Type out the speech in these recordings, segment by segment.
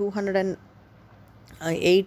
208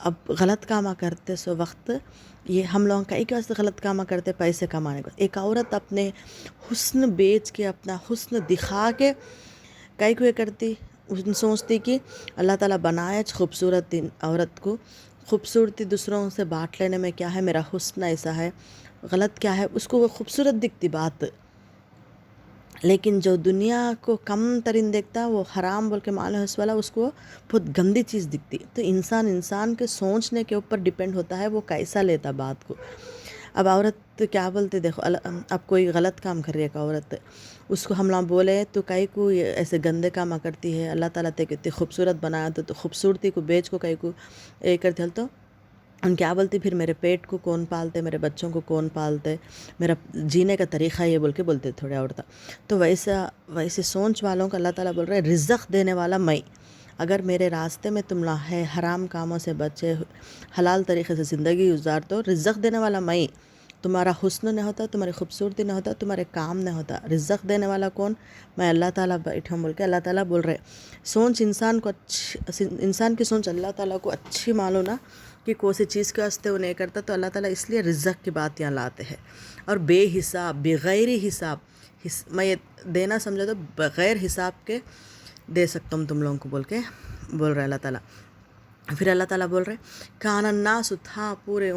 اب غلط کام کرتے سو وقت یہ ہم لوگ کئی کے واسطے غلط کام کرتے پیسے کمانے کو. ایک عورت اپنے حسن بیچ کے اپنا حسن دکھا کے کئی کو یہ کرتی سوچتی کہ اللہ تعالیٰ بنایا خوبصورت عورت کو، خوبصورتی دوسروں سے بانٹ لینے میں کیا ہے، میرا حسن ایسا ہے، غلط کیا ہے، اس کو وہ خوبصورت دکھتی بات. لیکن جو دنیا کو کم ترین دیکھتا وہ حرام بول کے معلوم ہے اس والا، اس کو بہت گندی چیز دکھتی. تو انسان کے سوچنے کے اوپر ڈیپینڈ ہوتا ہے وہ کیسا لیتا بات کو. اب عورت کیا بولتے دیکھو، اب کوئی غلط کام کر رہی ہے ایک عورت، اس کو ہم لوگ بولے تو کئی کو ایسے گندے کام کرتی ہے. اللہ تعالیٰ تے کتنی خوبصورت بنایا تو خوبصورتی کو بیچ کو کئی کو یہ کرتے تو ان کیا بولتی پھر میرے پیٹ کو کون پالتے، میرے بچوں کو کون پالتے، میرا جینے کا طریقہ یہ بول کے بولتے تھوڑے عورتیں. تو ویسے سوچ والوں کو اللہ تعالیٰ بول رہے رزق دینے والا میں. اگر میرے راستے میں تم لوگ ہے، حرام کاموں سے بچے، حلال طریقے سے زندگی گزار تو رزق دینے والا میں. تمہارا حسن نہیں ہوتا، تمہاری خوبصورتی نہیں ہوتا، تمہارے کام نہیں ہوتا. رزق دینے والا کون؟ میں اللہ تعالیٰ بیٹھا ہوں بول کے اللہ تعالیٰ بول رہے. سوچ انسان کی سوچ اللہ تعالیٰ کو اچھی معلوم نا کہ کون سی چیز کے واسطے وہ نہیں کرتا. تو اللہ تعالیٰ اس لیے رزق کی بات یہاں لاتے ہیں. اور بے حساب بغیر حساب میں یہ دینا سمجھا تو بغیر حساب کے دے سکتا ہوں تم لوگوں کو بول کے بول رہے اللہ تعالیٰ. پھر اللہ تعالیٰ بول رہے کان الناس تھا پورے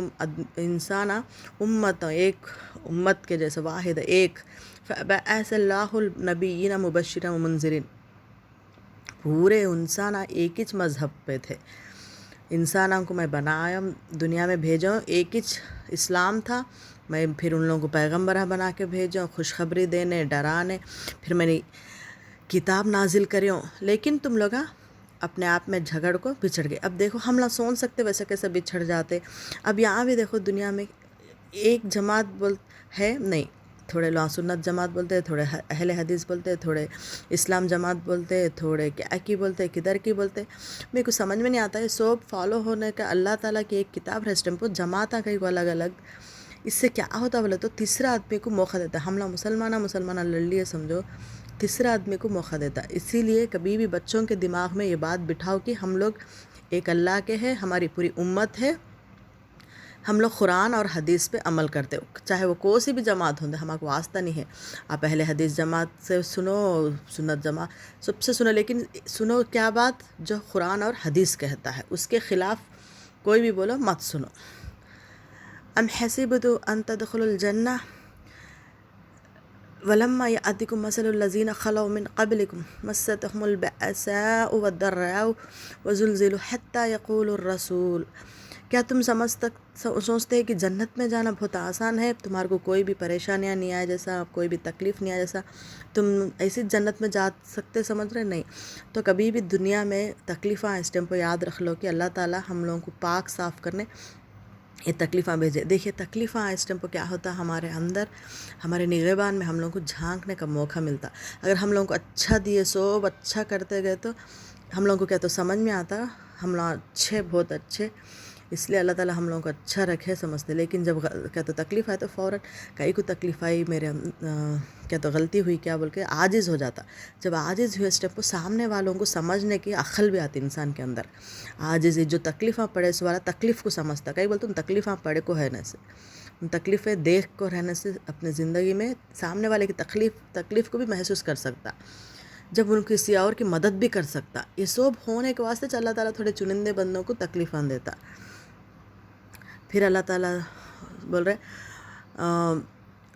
انسان امت، ایک امت کے جیسے واحد ایک، فبعث اللہ النبیین مبشرین و منذرین. پورے انسان ایک ہی مذہب پہ تھے. انسانوں کو میں بنایا، دنیا میں بھیجا، ایک ہی اسلام تھا. میں پھر ان لوگوں کو پیغمبرہ بنا کے بھیجا، خوشخبری دینے، ڈرانے. پھر میں نے کتاب نازل کریوں. لیکن تم لوگ اپنے آپ میں جھگڑ کو بچھڑ گئے. اب دیکھو ہم لوگ سوچ سکتے ویسے کیسے بچھڑ جاتے. اب یہاں بھی دیکھو دنیا میں ایک جماعت ہے نہیں، تھوڑے لوگ سنت جماعت بولتے، تھوڑے اہل حدیث بولتے، تھوڑے اسلام جماعت بولتے، تھوڑے کیا کی بولتے، کدھر کی بولتے. میرے کو سمجھ میں نہیں آتا ہے. سب فالو ہونے کا اللہ تعالیٰ کی ایک کتاب ہے اسٹمپو، جماعتیں کئی کو الگ الگ. اس سے کیا ہوتا بولے تو تیسرا آدمی کو موقع دیتا. ہم لوگ مسلمان لڑ لیے سمجھو، تیسرا آدمی کو موقع دیتا. اسی لیے کبھی بھی بچوں کے دماغ میں یہ بات بٹھاؤ کہ ہم لوگ ایک اللہ کے ہیں، ہماری پوری امت ہے، ہم لوگ قرآن اور حدیث پہ عمل کرتے. چاہے وہ کوئی سی بھی جماعت ہوں، ہمارا واسطہ نہیں ہے. آپ اہل حدیث جماعت سے سنو، سنت جماعت سب سے سنو، لیکن سنو کیا بات جو قرآن اور حدیث کہتا ہے، اس کے خلاف کوئی بھی بولو مت سنو. ام حسبتم ان تدخلوا الجنہ ولما یأتکم مثل الذین خلوا من قبلکم مستهم البأساء والضراء وزلزلوا حتی یقول الرسول. کیا تم سوچتے ہیں کہ جنت میں جانا بہت آسان ہے، تمہارے کو کوئی بھی پریشانیاں نہیں آئے جیسا، کوئی بھی تکلیف نہیں آئے جیسا، تم ایسی جنت میں جا سکتے سمجھ رہے نہیں. تو کبھی بھی دنیا میں تکلیفیں اس ٹائم پہ یاد رکھ لو کہ اللہ تعالیٰ ہم لوگوں کو پاک صاف کرنے یہ تکلیفیں بھیجے. دیکھیے تکلیفیں اس ٹائم پہ کیا ہوتا ہے، ہمارے اندر ہمارے نگہبان میں ہم لوگوں کو جھانکنے کا موقع ملتا. اگر ہم لوگوں کو اچھا دیے، سب اچھا کرتے گئے تو ہم لوگوں کو کیا تو سمجھ میں آتا ہم لوگ اچھے، بہت اچھے. اس لیے اللہ تعالیٰ ہم لوگوں کو اچھا رکھے سمجھتے. لیکن جب کیا تو تکلیف آئے تو فوراً کئی کو تکلیف آئی، میرے کیا تو غلطی ہوئی کیا بول کے عاجز ہو جاتا. جب عاجز ہوئے اسٹیپ کو سامنے والوں کو سمجھنے کی عقل بھی آتی انسان کے اندر. عاجز جو تکلیفیں پڑے اس والا تکلیف کو سمجھتا. کئی بولتے تم تکلیفیں پڑے کو رہنے سے، تکلیفیں دیکھ کو رہنے سے اپنے زندگی میں سامنے والے کی تکلیف کو بھی محسوس کر سکتا، جب ان کسی اور کی مدد بھی کر سکتا. یہ سب ہونے کے واسطے اللہ تعالیٰ تھوڑے چنندے بندوں کو تکلیفیں دیتا. پھر اللہ تعالیٰ بول رہے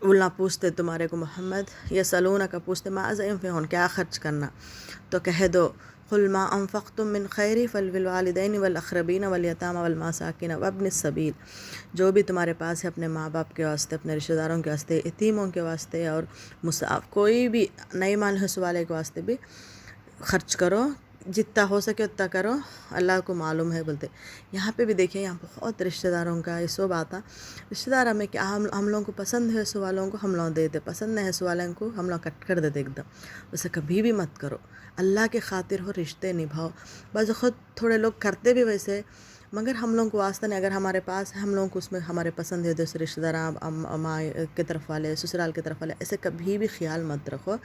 اللہ پوچھتے تمہارے کو محمد، یہ سلونہ کا پوچھتے ماذا ينفقون، کیا خرچ کرنا. تو کہہ دو قل ما انفقتم من خیر فللوالدین والاقربین والیتامی والمساکین وابن السبیل. جو بھی تمہارے پاس ہے اپنے ماں باپ کے واسطے، اپنے رشتہ داروں کے واسطے، یتیموں کے واسطے اور کوئی بھی نئی مال حصے والے کے واسطے بھی خرچ کرو، جتنا ہو سکے اتنا کرو، اللہ کو معلوم ہے بولتے. یہاں پہ بھی دیکھیں، یہاں بہت رشتہ داروں کا یہ سب آتا. رشتہ دار ہمیں کیا ہم لوگوں کو پسند ہے حصے والوں کو ہم لوگ دیتے، پسند نہیں حصے والوں کو ہم لوگ کٹ کر دیتے ایک دم. اسے کبھی بھی مت کرو. اللہ کے خاطر ہو رشتے نبھاؤ. بعض خود تھوڑے لوگ کرتے بھی ویسے، مگر ہم لوگوں کو واسطہ نہیں. اگر ہمارے پاس ہم لوگوں کو اس میں ہمارے پسند ہے جیسے رشتہ دار ماں کی طرف والے، سسرال کی طرف والے، ایسے کبھی بھی خیال مت رکھو.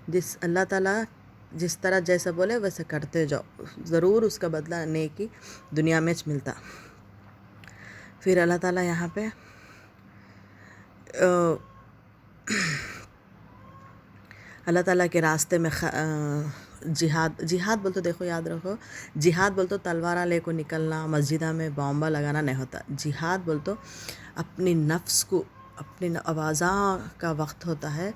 جس اللہ تعالیٰ جس طرح جیسا بولے ویسے کرتے جاؤ، ضرور اس کا بدلہ نیکی دنیا میں ملتا۔ پھر اللہ تعالیٰ یہاں پہ اللہ تعالیٰ کے راستے میں جہاد بول تو دیکھو یاد رکھو، جہاد بول تو تلوارہ لے کو نکلنا، مسجدہ میں بامبا لگانا نہیں ہوتا۔ جہاد بول تو اپنی نفس کو، اپنی آوازاں کا وقت ہوتا ہے۔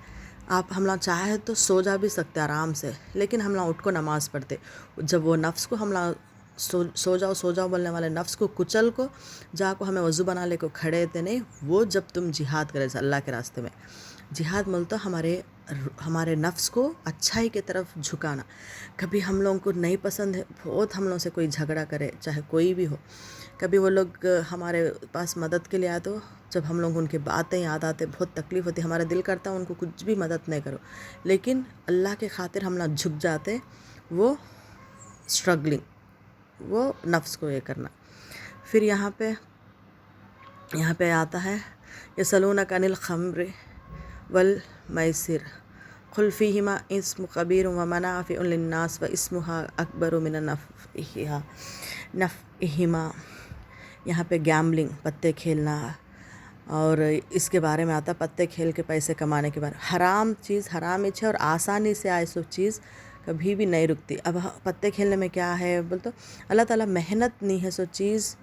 ہم لوگ چاہے تو سو جا بھی سکتے آرام سے، لیکن ہم لوگ اٹھ کو نماز پڑھتے۔ جب وہ نفس کو ہم لوگ سو جاؤ بولنے والے نفس کو کچل کو جا کو ہمیں وضو بنا لے کو کھڑے تھے نہیں، وہ جب تم جہاد کرے اللہ کے راستے میں، جہاد مول تو ہمارے نفس کو اچھائی کی طرف جھکانا۔ کبھی ہم لوگوں کو نہیں پسند ہے بہت ہم لوگوں سے کوئی جھگڑا کرے، چاہے کوئی بھی ہو، کبھی وہ لوگ ہمارے پاس مدد کے لیے آئے تو جب ہم لوگ ان کی باتیں یاد آتے بہت تکلیف ہوتی، ہمارا دل کرتا ان کو کچھ بھی مدد نہیں کرو، لیکن اللہ کے خاطر ہم لوگ جھک جاتے۔ وہ اسٹرگلنگ، وہ نفس کو یہ کرنا۔ پھر یہاں پہ آتا ہے یسألونک عن الخمر والمیسر قل فیہما اسم کبیر ومنافع للناس واسمها اکبر من نفعہما۔ یہاں پہ گیمبلنگ، پتے کھیلنا، اور اس کے بارے میں آتا پتے کھیل کے پیسے کمانے کے بارے میں۔ حرام چیز حرام ہے اور آسانی سے آئے سو چیز کبھی بھی نہیں رکتی۔ اب پتے کھیلنے میں کیا ہے بول تو اللہ تعالیٰ محنت نہیں ہے سو چیز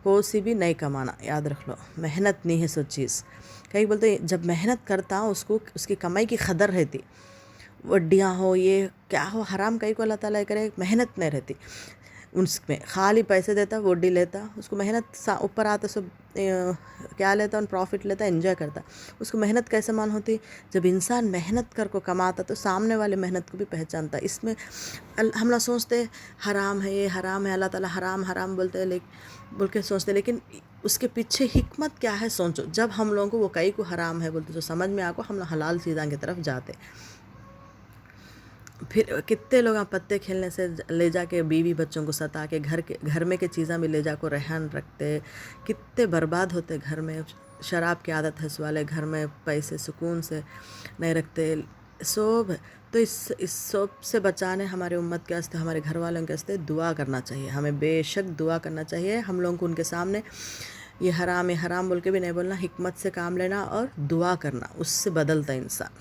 کو سی بھی نہیں کمانا، یاد رکھ لو، محنت نہیں ہے سو چیز۔ کئی بولتے جب محنت کرتا اس کی کمائی کی قدر رہتی، وڈیاں ہو یہ کیا ہو حرام کئی کو اللہ تعالیٰ کرے محنت نہیں رہتی اس میں، خالی پیسے دیتا، وڈی لیتا، اس کو محنت اوپر آتا سب کیا لیتا، پروفٹ لیتا، انجوائے کرتا۔ اس کو محنت کیسے مان ہوتی؟ جب انسان محنت کر کو کماتا تو سامنے والے محنت کو بھی پہچانتا۔ اس میں ہم لوگ سوچتے حرام ہے، یہ حرام ہے، اللہ تعالیٰ حرام حرام بولتے بول کے سوچتے، لیکن اس کے پیچھے حکمت کیا ہے سوچو۔ جب ہم لوگوں کو وہ کئی کو حرام ہے بولتے تو سمجھ میں آکو ہم لوگ حلال چیزاں کی طرف جاتے۔ پھر کتنے لوگ پتے کھیلنے سے لے جا کے بیوی بچوں کو ستا کے گھر میں کے چیزاں بھی لے جا کو رہن رکھتے، کتنے برباد ہوتے گھر میں۔ شراب کی عادت ہے والے گھر میں، پیسے سکون سے نہیں رکھتے سب۔ تو اس سب سے بچانے ہمارے امت کے واسطے، ہمارے گھر والوں کے واسطے دعا کرنا چاہیے، ہمیں بے شک دعا کرنا چاہیے۔ ہم لوگوں کو ان کے سامنے یہ حرام ہے حرام بول کے بھی نہیں بولنا، حکمت سے کام لینا اور دعا کرنا، اس سے بدلتا انسان۔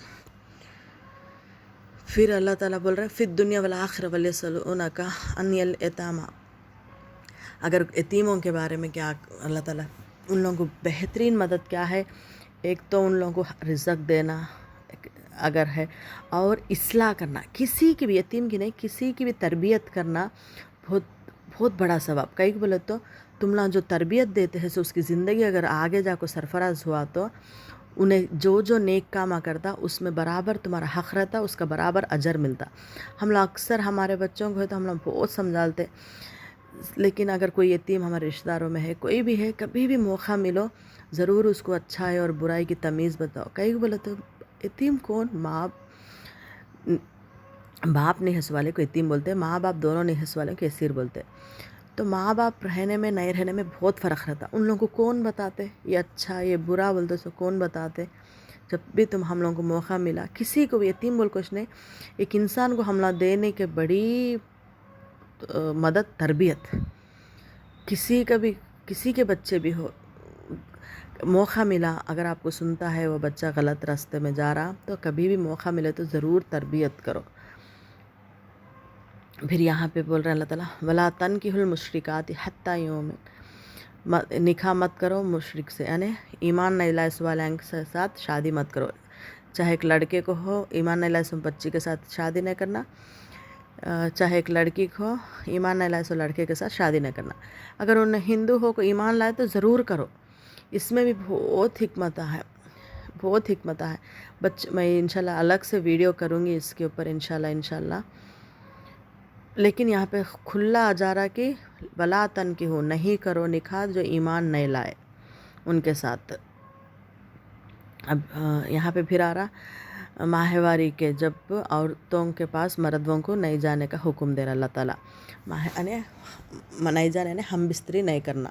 پھر اللہ تعالیٰ بول رہے ہیں فی الدنیا والآخرہ ولیسألونک عن الیتامی۔ اگر یتیموں کے بارے میں کیا اللہ تعالیٰ ان لوگوں کو بہترین مدد کیا ہے؟ ایک تو ان لوگوں کو رزق دینا اگر ہے، اور اصلاح کرنا، کسی کی بھی یتیم کی نہیں کسی کی بھی تربیت کرنا بہت بہت بڑا ثواب۔ کئی بولے تو تم لوگ جو تربیت دیتے ہیں سو اس کی زندگی اگر آگے جا کو سرفراز ہوا تو انہیں جو نیک کام کرتا اس میں برابر تمہارا حق رہتا، اس کا برابر اجر ملتا۔ ہم لوگ اکثر ہمارے بچوں کو ہے تو ہم لوگ بہت سمجھالتے، لیکن اگر کوئی یتیم ہمارے رشتہ داروں میں ہے، کوئی بھی ہے، کبھی بھی موقع ملو ضرور اس کو اچھائی اور برائی کی تمیز بتاؤ۔ کئی بولے تو یتیم کون؟ باپ نہیں ہنس والے کو یتیم بولتے، ماں باپ دونوں نہیں ہنس والے کو اسیر بولتے۔ تو ماں باپ رہنے میں نہیں رہنے میں بہت فرق رہتا۔ ان لوگوں کو کون بتاتے یہ اچھا یہ برا بولتے سو کون بتاتے؟ جب بھی ہم لوگوں کو موقع ملا، کسی کو بھی یتیم بول کچھ نہیں، ایک انسان کو ہم لوگ دینے کے بڑی مدد تربیت، کسی کے بچے بھی ہو، موقع ملا اگر آپ کو سنتا ہے وہ بچہ غلط راستے میں جا رہا تو کبھی بھی موقع ملے تو ضرور تربیت کرو۔ پھر یہاں پہ بول رہے اللہ تعالیٰ وَلَا تَنْكِحُوا الْمُشْرِكَاتِ حَتَّى يُؤْمِنَ، نکاح مت کرو مشرک سے، یعنی ایمان نہیں لائے والے کے ساتھ شادی مت کرو۔ چاہے ایک لڑکے کو ہو ایمان نہیں لائے سو بچی کے ساتھ شادی نہیں کرنا، چاہے ایک لڑکی کو ہو ایمان نہیں لائے سو لڑکے کے ساتھ شادی نہیں کرنا۔ اگر انہیں ہندو ہو کو ایمان لائے تو ضرور کرو، اس میں بھی بہت حکمت ہے، بہت حکمت ہے۔ میں انشاءاللہ الگ سے ویڈیو کروں گی اس کے اوپر انشاءاللہ۔ لیکن یہاں پہ کھلا آ جا رہا کہ وَلَا تَنْكِحُوا، نہیں کرو نکاح جو ایمان نہیں لائے ان کے ساتھ۔ اب یہاں پہ پھر آ رہا ماہواری کے، جب عورتوں کے پاس مردوں کو نہیں جانے کا حکم دے رہا اللہ تعالیٰ، نہیں جانے یعنی ہم بستری نہیں کرنا۔